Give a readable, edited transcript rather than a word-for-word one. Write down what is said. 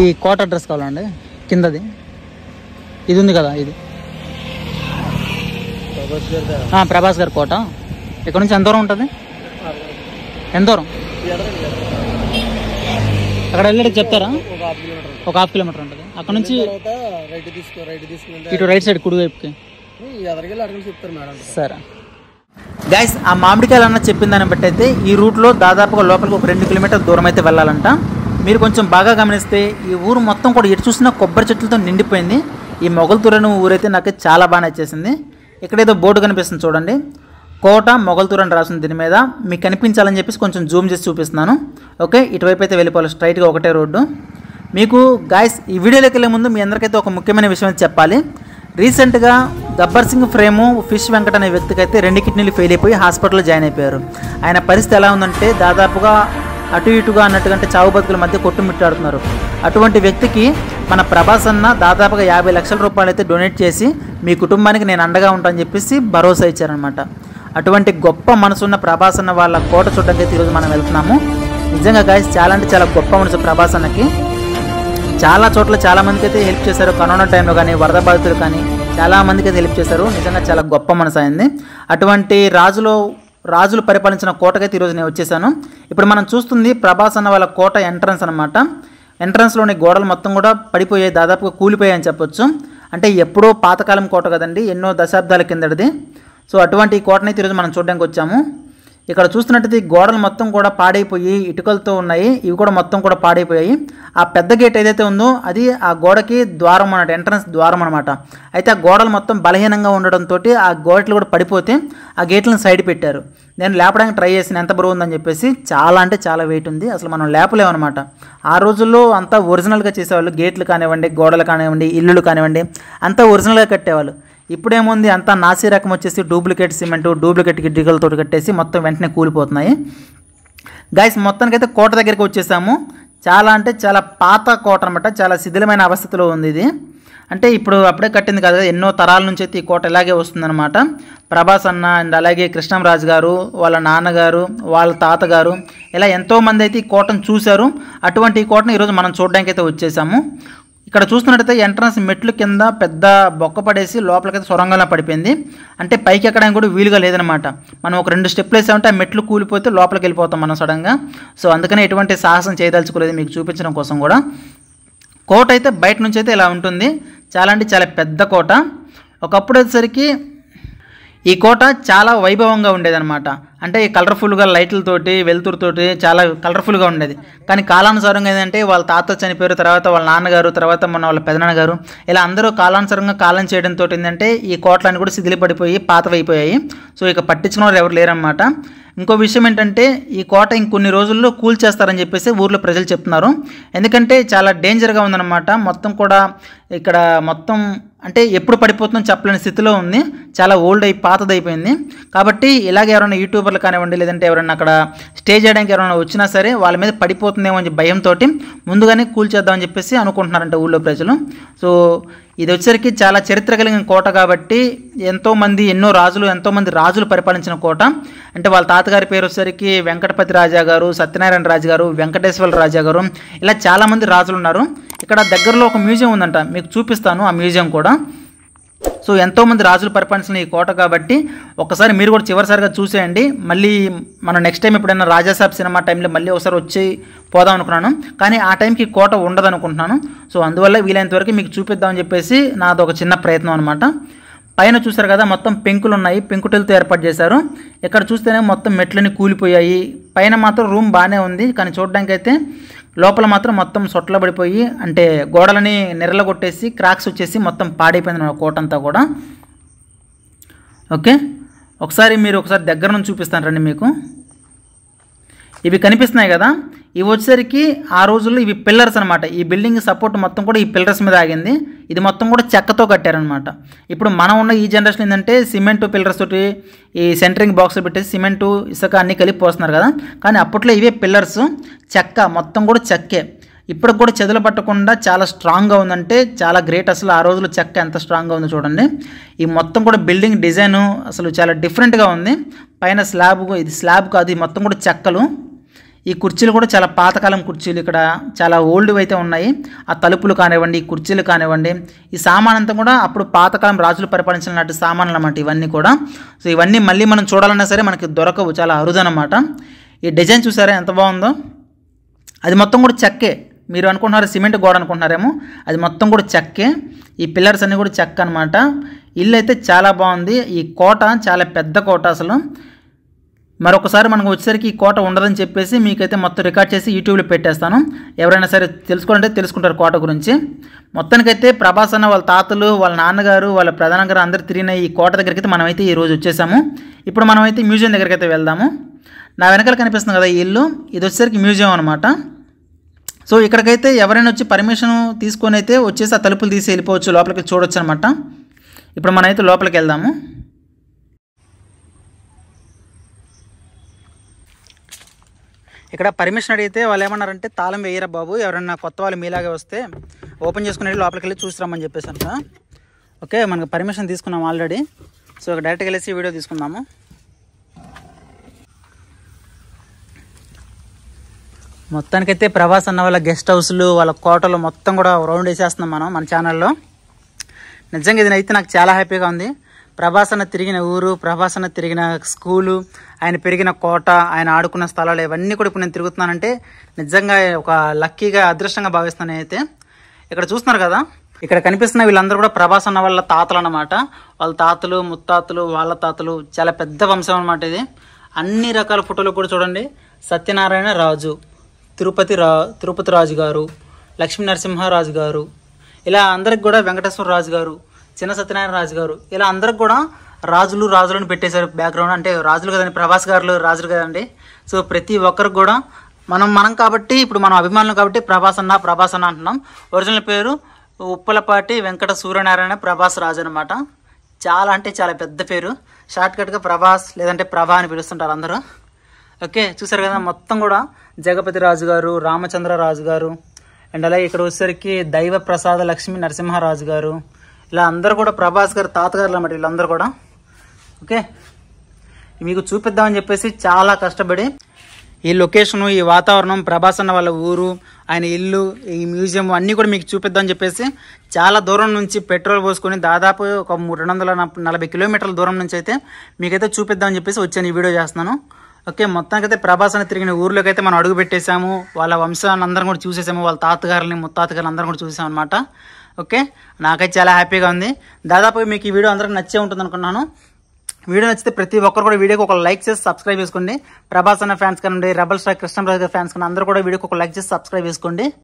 ఈ కోట అడ్రస్ కావాలండి, కిందది ఇది ఉంది కదా, ఇది ప్రభాస్ గారి కోట. ఇక్కడ నుంచి ఎంత దూరం ఉంటుంది? ఎంత దూరం? అక్కడ వెళ్ళడానికి చెప్తారా? ఒక 1/2 కిలోమీటర్ ఉంటుంది. అక్కడ నుంచి ఇటు రైట్ సైడ్ కుడివైపుకి. సరే గైస్, ఆ మామిడికాయలు అన్న చెప్పిన దాన్ని బట్టి అయితే ఈ రూట్లో దాదాపుగా లోపలికి ఒక 2 కిలోమీటర్ల దూరం అయితే వెళ్ళాలంట. మీరు కొంచెం బాగా గమనిస్తే ఈ ఊరు మొత్తం కూడా ఎటు చూసినా కొబ్బరి చెట్లతో నిండిపోయింది. ఈ మొగల్తూరు అనే ఊరైతే నాకు చాలా బాగా నచ్చేసింది. ఇక్కడ ఏదో బోర్డు కనిపిస్తుంది చూడండి, కోట మొగల్తూరు అని రాసింది. దీని మీద మీకు కనిపించాలని చెప్పేసి కొంచెం జూమ్ చేసి చూపిస్తున్నాను. ఓకే, ఇటువైపు అయితే వెళ్ళిపోవాలి, స్ట్రైట్గా ఒకటే రోడ్డు. మీకు గాయస్ ఈ వీడియోలోకి వెళ్ళే ముందు మీ అందరికైతే ఒక ముఖ్యమైన విషయం చెప్పాలి. రీసెంట్గా గబ్బర్ సింగ్ ఫ్రేము ఫిష్ వెంకట్ అనే వ్యక్తికి అయితే 2 కిడ్నీలు ఫెయిల్ అయిపోయి హాస్పిటల్లో జాయిన్ అయిపోయారు. ఆయన పరిస్థితి ఎలా ఉందంటే దాదాపుగా అటు ఇటుగా అన్నట్టుగా, అంటే చావు బతుకుల మధ్య కొట్టుమిట్టాడుతున్నారు. అటువంటి వ్యక్తికి మన ప్రభాస్ అన్న దాదాపుగా 50 లక్షల రూపాయలు అయితే డొనేట్ చేసి మీ కుటుంబానికి నేను అండగా ఉంటానని చెప్పేసి భరోసా ఇచ్చారనమాట. అటువంటి గొప్ప మనసున్న ప్రభాస్ అన్న వాళ్ళ కోట చూడడానికి అయితే ఈరోజు మనం వెళ్తున్నాము. నిజంగా గాయస్ చాలా అంటే చాలా గొప్ప మనసు ప్రభాస్ అన్నకి. చాలా చోట్ల చాలామందికి అయితే హెల్ప్ చేశారు. కరోనా టైంలో కానీ, వరద బాధితులు కానీ చాలామందికి అయితే హెల్ప్ చేశారు. నిజంగా చాలా గొప్ప మనసు అయింది. అటువంటి రాజులు పరిపాలించిన కోటకైతే ఈరోజు నేను వచ్చేసాను. ఇప్పుడు మనం చూస్తుంది ప్రభాస్ అన్న వాళ్ళ కోట ఎంట్రన్స్ అనమాట. ఎంట్రన్స్లోని గోడలు మొత్తం కూడా పడిపోయాయి, దాదాపుగా కూలిపోయాయని చెప్పొచ్చు. అంటే ఎప్పుడో పాతకాలం కోట కదండి, ఎన్నో దశాబ్దాల కిందటిది. సో అటువంటి కోటనైతే ఈరోజు మనం చూడడానికి వచ్చాము. ఇక్కడ చూస్తున్నట్టయితే గోడలు మొత్తం కూడా పాడైపోయి ఇటుకలతో ఉన్నాయి, ఇవి కూడా మొత్తం కూడా పాడైపోయాయి. ఆ పెద్ద గేట్ ఏదైతే ఉందో అది ఆ గోడకి ద్వారం అన్నమాట, ఎంట్రన్స్ ద్వారం అనమాట. అయితే ఆ గోడలు మొత్తం బలహీనంగా ఉండడంతో ఆ గోడలు కూడా పడిపోతే ఆ గేట్లను సైడ్ పెట్టారు. నేను లేపడానికి ట్రై చేసిన, ఎంత బరువు ఉందని చెప్పేసి. చాలా అంటే చాలా వెయిట్ ఉంది, అసలు మనం లేపలేమన్నమాట. ఆ రోజుల్లో అంతా ఒరిజినల్గా చేసేవాళ్ళు, గేట్లు కానివ్వండి, గోడలు కానివ్వండి, ఇల్లులు కానివ్వండి, అంతా ఒరిజినల్గా కట్టేవాళ్ళు. ఇప్పుడేముంది అంతా నాసి రకం వచ్చేసి డూప్లికేట్ సిమెంటు, డూప్లికేట్ గిడ్డికలతో కట్టేసి మొత్తం వెంటనే కూలిపోతున్నాయి. గైస్ మొత్తానికైతే కోట దగ్గరికి వచ్చేసాము. చాలా అంటే చాలా పాత కోట అనమాట, చాలా శిథిలమైన అవస్థలో ఉంది ఇది. అంటే ఇప్పుడు అప్పుడే కట్టింది కదా, ఎన్నో తరాల నుంచి అయితే ఈ కోట ఇలాగే వస్తుందన్నమాట. ప్రభాస్ అన్న అండ్ అలాగే కృష్ణంరాజు గారు, వాళ్ళ నాన్నగారు, వాళ్ళ తాతగారు, ఇలా ఎంతోమంది అయితే ఈ కోటను చూశారు. అటువంటి ఈ కోటను ఈరోజు మనం చూడడానికి అయితే వచ్చేసాము. ఇక్కడ చూస్తున్నట్టయితే ఎంట్రన్స్ మెట్లు కింద పెద్ద బొక్క పడేసి లోపలికైతే సొరంగంలో పడిపోయింది. అంటే పైకి ఎక్కడానికి కూడా వీలుగా లేదనమాట. మనం ఒక 2 స్టెప్లు వేసామంటే ఆ మెట్లు కూలిపోతే లోపలికి వెళ్ళిపోతాం మనం సడన్గా. సో అందుకనే ఎటువంటి సాహసం చేయదలుచుకోలేదు, మీకు చూపించడం కోసం కూడా. కోట అయితే బయట నుంచి అయితే ఇలా ఉంటుంది. చాలా అంటే చాలా పెద్ద కోట. ఒకప్పుడు వచ్చేసరికి ఈ కోట చాలా వైభవంగా ఉండేదన్నమాట. అంటే ఈ కలర్ఫుల్గా లైట్లతోటి, వెలుతురుతోటి చాలా కలర్ఫుల్గా ఉండేది. కానీ కాలానుసారంగా ఏంటంటే వాళ్ళ తాత చనిపోయారు, తర్వాత వాళ్ళ నాన్నగారు, తర్వాత మన వాళ్ళ పెదనాన్నగారు, ఇలా అందరూ కాలానుసారంగా కాలం చేయడంతో ఏంటంటే ఈ కోటలన్నీ కూడా శిథిలపడిపోయి పాతవైపోయాయి. సో ఇక పట్టించుకున్న వాళ్ళు ఎవరు లేరన్నమాట. ఇంకో విషయం ఏంటంటే ఈ కోట ఇంకొన్ని రోజుల్లో కూల్చేస్తారని చెప్పేసి ఊర్లో ప్రజలు చెప్తున్నారు. ఎందుకంటే చాలా డేంజర్గా ఉందన్నమాట. మొత్తం కూడా ఇక్కడ మొత్తం అంటే ఎప్పుడు పడిపోతుందో చెప్పలేని స్థితిలో ఉంది. చాలా ఓల్డ్ పాతదైపోయింది. కాబట్టి ఇలాగే ఎవరైనా యూట్యూబర్లు కానివ్వండి, లేదంటే ఎవరైనా అక్కడ స్టే చేయడానికి ఎవరైనా వచ్చినా సరే వాళ్ళ మీద పడిపోతుందేమో అని భయంతో ముందుగానే కూల్చేద్దామని చెప్పేసి అనుకుంటున్నారంట ఊళ్ళో ప్రజలు. సో ఇది వచ్చేసరికి చాలా చరిత్ర కలిగిన కోట కాబట్టి ఎంతోమంది రాజులు పరిపాలించిన కోట. అంటే వాళ్ళ తాతగారి పేరు వచ్చేసరికి వెంకటపతి రాజా గారు, సత్యనారాయణ రాజు గారు, వెంకటేశ్వర రాజా గారు, ఇలా చాలామంది రాజులు ఉన్నారు. ఇక్కడ దగ్గరలో ఒక మ్యూజియం ఉందంట, మీకు చూపిస్తాను ఆ మ్యూజియం కూడా. సో ఎంతోమంది రాజులు పరిపాలించిన ఈ కోట కాబట్టి ఒకసారి మీరు కూడా చివరిసారిగా చూసేయండి. మళ్ళీ మనం నెక్స్ట్ టైం ఎప్పుడైనా రాజాసాబ్ సినిమా టైంలో మళ్ళీ ఒకసారి వచ్చి పోదాం అనుకున్నాను, కానీ ఆ టైంకి కోట ఉండదు అనుకుంటున్నాను. సో అందువల్ల వీలైనంత వరకు మీకు చూపిద్దామని చెప్పేసి నాది ఒక చిన్న ప్రయత్నం అనమాట. పైన చూసారు కదా మొత్తం పెంకులు ఉన్నాయి, పెంకుటిలతో ఏర్పాటు చేశారు. ఇక్కడ చూస్తేనే మొత్తం మెట్లని కూలిపోయాయి. పైన మాత్రం రూమ్ బాగానే ఉంది, కానీ చూడడానికి అయితే లోపల మాత్రం మొత్తం సొట్ల పడిపోయి, అంటే గోడలని నెరలగొట్టేసి క్రాక్స్ వచ్చేసి మొత్తం పాడైపోయింది మన కోట అంతా కూడా. ఓకే, ఒకసారి దగ్గర నుంచి చూపిస్తాను రండి. మీకు ఇవి కనిపిస్తున్నాయి కదా, ఇవి వచ్చేసరికి ఆ రోజుల్లో ఇవి పిల్లర్స్ అనమాట. ఈ బిల్డింగ్ సపోర్ట్ మొత్తం కూడా ఈ పిల్లర్స్ మీద ఆగింది. ఇది మొత్తం కూడా చెక్కతో కట్టారనమాట. ఇప్పుడు మనం ఉన్న ఈ జనరేషన్ ఏంటంటే సిమెంటు పిల్లర్స్ తోటి ఈ సెంటరింగ్ బాక్స్ పెట్టేసి సిమెంటు ఇసుక అన్నీ కలిపి పోస్తున్నారు కదా, కానీ అప్పట్లో ఇవే పిల్లర్స్, చెక్క మొత్తం కూడా చెక్కే. ఇప్పుడు కూడా చెదలు పట్టకుండా చాలా స్ట్రాంగ్గా ఉందంటే చాలా గ్రేట్. అసలు ఆ రోజుల్లో చెక్క ఎంత స్ట్రాంగ్గా ఉందో చూడండి. ఈ మొత్తం కూడా బిల్డింగ్ డిజైను అసలు చాలా డిఫరెంట్గా ఉంది. పైన స్లాబ్, ఇది స్లాబ్ కాదు, ఇది మొత్తం కూడా చెక్కలు. ఈ కుర్చీలు కూడా చాలా పాతకాలం కుర్చీలు, ఇక్కడ చాలా ఓల్డ్ అయితే ఉన్నాయి. ఆ తలుపులు కానివ్వండి, కుర్చీలు కానివ్వండి, ఈ సామాన్ అంతా కూడా అప్పుడు పాతకాలం రాజులు పరిపాలించినట్టు సామాన్లు అన్నమాట ఇవన్నీ కూడా. సో ఇవన్నీ మళ్ళీ మనం చూడాలన్నా సరే మనకి దొరకవు, చాలా అరుదనమాట. ఈ డిజైన్ చూసారా ఎంత బాగుందో. అది మొత్తం కూడా చెక్కే. మీరు అనుకుంటున్నారు సిమెంట్ గోడ అనుకుంటున్నారేమో, అది మొత్తం కూడా చెక్కే. ఈ పిల్లర్స్ అన్నీ కూడా చెక్క అనమాట. ఇల్లు అయితే చాలా బాగుంది. ఈ కోట చాలా పెద్ద కోట అసలు. మరొకసారి మనకు వచ్చేసరికి ఈ కోట ఉండదని చెప్పేసి మీకైతే మొత్తం రికార్డ్ చేసి యూట్యూబ్లో పెట్టేస్తాను. ఎవరైనా సరే తెలుసుకోవాలంటే తెలుసుకుంటారు కోట గురించి. మొత్తానికైతే ప్రభాస్ అన్న వాళ్ళ తాతలు, వాళ్ళ నాన్నగారు, వాళ్ళ ప్రధాన గారు అందరూ తిరిగిన ఈ కోట దగ్గరికి అయితే మనమైతే ఈరోజు వచ్చేసాము. ఇప్పుడు మనమైతే మ్యూజియం దగ్గరికి అయితే వెళ్దాము. నా వెనకాల కనిపిస్తుంది కదా ఈ ఇల్లు, ఇది వచ్చేసరికి మ్యూజియం అనమాట. సో ఇక్కడికైతే ఎవరైనా వచ్చి పర్మిషన్ తీసుకొని అయితే వచ్చేసి ఆ తలుపులు తీసి వెళ్ళిపోవచ్చు, లోపలికి చూడొచ్చు అనమాట. ఇప్పుడు మనమైతే లోపలికి వెళ్దాము. ఇక్కడ పర్మిషన్ అడిగితే వాళ్ళు ఏమన్నారంటే తాళం వేయరా బాబు, ఎవరైనా కొత్త వాళ్ళు మీలాగే వస్తే ఓపెన్ చేసుకుని లోపలికి వెళ్ళి చూసిరామని చెప్పేసి అంట. ఓకే, మనకు పర్మిషన్ తీసుకున్నాం ఆల్రెడీ. సో డైరెక్ట్గా వెళ్ళేసి వీడియో తీసుకుందాము. మొత్తానికైతే ప్రభాస్ అన్న వాళ్ళ గెస్ట్ హౌస్లు, వాళ్ళ కోటలు మొత్తం కూడా రౌండ్ వేసేస్తున్నాం మనం మన ఛానల్లో. నిజంగా ఇది అయితే నాకు చాలా హ్యాపీగా ఉంది. ప్రభాస్ అన్న తిరిగిన ఊరు, ప్రభాస్ అన్న తిరిగిన స్కూలు, ఆయన పెరిగిన కోట, ఆయన ఆడుకున్న స్థలాలు ఇవన్నీ కూడా ఇప్పుడు నేను తిరుగుతున్నానంటే నిజంగా ఒక లక్కీగా, అదృష్టంగా భావిస్తున్నాను అయితే. ఇక్కడ చూస్తున్నారు కదా, ఇక్కడ కనిపిస్తున్న వీళ్ళందరూ కూడా ప్రభాస్ అన్న వాళ్ళ తాతలు అన్నమాట. వాళ్ళ తాతలు, ముత్తాతలు, వాళ్ళ తాతలు, చాలా పెద్ద వంశం అనమాట ఇది. అన్ని రకాల ఫోటోలు కూడా చూడండి. సత్యనారాయణ రాజు, తిరుపతి రాజు గారు, లక్ష్మీ నరసింహరాజు గారు, ఇలా అందరికి కూడా వెంకటేశ్వర రాజు గారు, చిన్న సత్యనారాయణ రాజు గారు, ఇలా అందరికి కూడా రాజులను పెట్టేశారు బ్యాక్గ్రౌండ్. అంటే రాజులు కదండి, ప్రభాస్ గారు రాజులు కదండి. సో ప్రతి ఒక్కరికి కూడా మనం కాబట్టి ఇప్పుడు మనం అభిమానులు కాబట్టి ప్రభాస్ అన్న అంటున్నాం. ఒరిజినల్ పేరు ఉప్పలపాటి వెంకట సూర్యనారాయణ ప్రభాస్ రాజు అనమాట. చాలా అంటే చాలా పెద్ద పేరు. షార్ట్కట్గా ప్రభాస్ లేదంటే ప్రభా అని పిలుస్తుంటారు అందరూ. ఓకే, చూసారు కదా, మొత్తం కూడా జగపతి రాజు గారు, రామచంద్ర రాజు గారు, అండ్ అలాగే ఇక్కడ వచ్చేసరికి దైవ ప్రసాద లక్ష్మీ నరసింహరాజు గారు, ఇలా అందరూ కూడా ప్రభాస్ గారు తాతగారులు అన్నమాట వీళ్ళందరూ కూడా. ఓకే, మీకు చూపిద్దామని చెప్పేసి చాలా కష్టపడి ఈ లొకేషను, ఈ వాతావరణం, ప్రభాస్ అన్న వాళ్ళ ఊరు, ఆయన ఇల్లు, ఈ మ్యూజియం అన్నీ కూడా మీకు చూపిద్దామని చెప్పేసి చాలా దూరం నుంచి పెట్రోల్ పోసుకొని దాదాపు ఒక 340 కిలోమీటర్ల దూరం నుంచి అయితే మీకైతే చూపిద్దామని చెప్పేసి వచ్చాను, ఈ వీడియో చేస్తున్నాను. ఓకే, మొత్తానికైతే ప్రభాస్ అని తిరిగిన ఊర్లోకి అయితే మనం అడుగు పెట్టేశాము. వాళ్ళ వంశాన్ని అందరం కూడా చూసేసాము, వాళ్ళ తాతగారిని, ముత్తాతగారిని అందరం కూడా చూసాం అనమాట. ఓకే, నాకైతే చాలా హ్యాపీగా ఉంది. దాదాపు మీకు ఈ వీడియో అందరికి నచ్చే ఉంటుంది అనుకున్నాను. వీడియో నచ్చితే ప్రతి ఒక్కరు కూడా వీడియోకి ఒక లైక్ చేసి సబ్స్క్రైబ్ చేసుకోండి. ప్రభాస్ అన్న ఫ్యాన్స్ కానివ్వండి, రెబల్ స్టార్ కృష్ణరాజు గారి ఫ్యాన్స్ కానీ అందరూ కూడా వీడియోకి ఒక లైక్ చేసి సబ్స్క్రైబ్ చేసుకోండి.